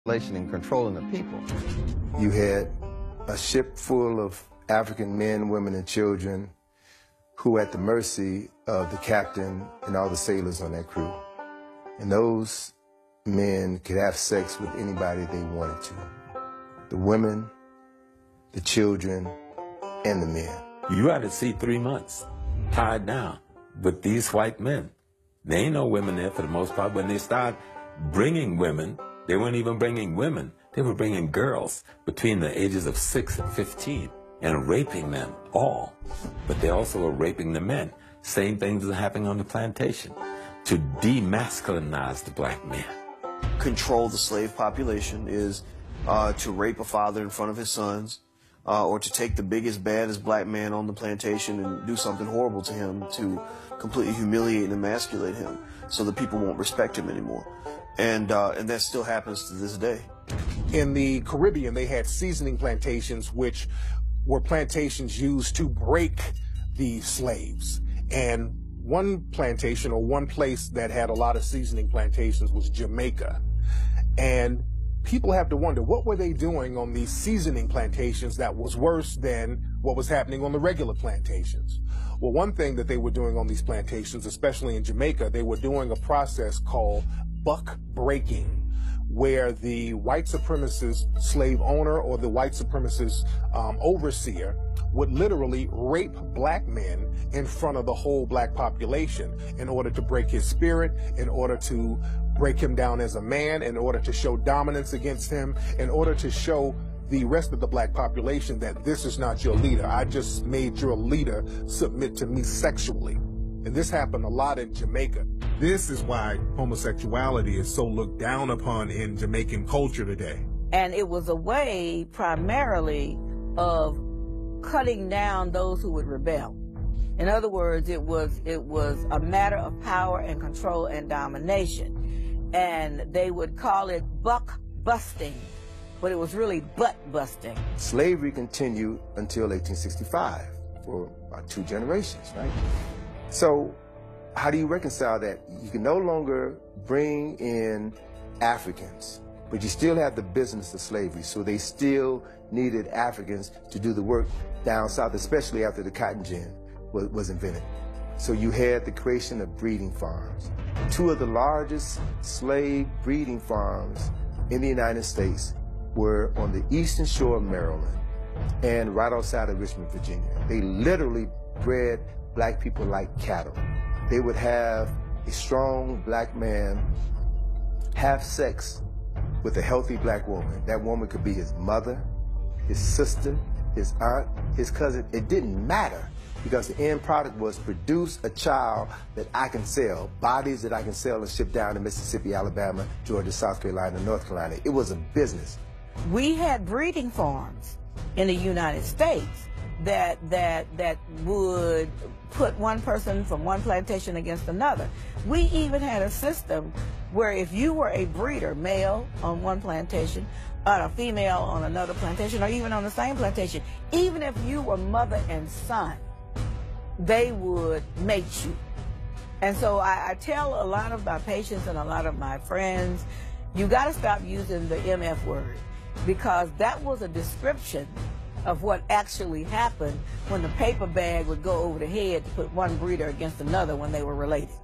and controlling the people. You had a ship full of African men, women, and children who were at the mercy of the captain and all the sailors on that crew. And those men could have sex with anybody they wanted to. The women, the children, and the men. You had to see 3 months tied down with these white men. There ain't no women there for the most part. When they start bringing women, they weren't even bringing women. They were bringing girls between the ages of 6 and 15 and raping them all. But they also were raping the men. Same things are happening on the plantation to demasculinize the black man. Control the slave population is to rape a father in front of his sons, or to take the biggest, baddest black man on the plantation and do something horrible to him, to completely humiliate and emasculate him so that people won't respect him anymore. And that still happens to this day. In the Caribbean, they had seasoning plantations, which were plantations used to break the slaves. And one plantation, or one place that had a lot of seasoning plantations, was Jamaica. And people have to wonder, what were they doing on these seasoning plantations that was worse than what was happening on the regular plantations? Well, one thing that they were doing on these plantations, especially in Jamaica, they were doing a process called buck breaking, where the white supremacist slave owner or the white supremacist overseer would literally rape black men in front of the whole black population in order to break his spirit, in order to break him down as a man, in order to show dominance against him, in order to show the rest of the black population that this is not your leader. I just made your leader submit to me sexually. And this happened a lot in Jamaica. This is why homosexuality is so looked down upon in Jamaican culture today. And it was a way primarily of cutting down those who would rebel. In other words, it was a matter of power and control and domination. And they would call it buck busting, but it was really butt busting. Slavery continued until 1865 for about 2 generations, right? So how do you reconcile that? You can no longer bring in Africans, but you still have the business of slavery, so they still needed Africans to do the work down south, especially after the cotton gin was invented. So you had the creation of breeding farms. 2 of the largest slave breeding farms in the United States were on the eastern shore of Maryland and right outside of Richmond, Virginia. They literally bred black people like cattle. They would have a strong black man have sex with a healthy black woman. That woman could be his mother, his sister, his aunt, his cousin. It didn't matter, because the end product was produce a child that I can sell, bodies that I can sell and ship down to Mississippi, Alabama, Georgia, South Carolina, North Carolina. It was a business. We had breeding farms in the United States that would put one person from one plantation against another. We even had a system where if you were a breeder, male on one plantation, and a female on another plantation, or even on the same plantation, even if you were mother and son, they would mate you. And so I tell a lot of my patients and a lot of my friends, you got to stop using the MF word, because that was a description of what actually happened when the paper bag would go over the head to put one breeder against another when they were related.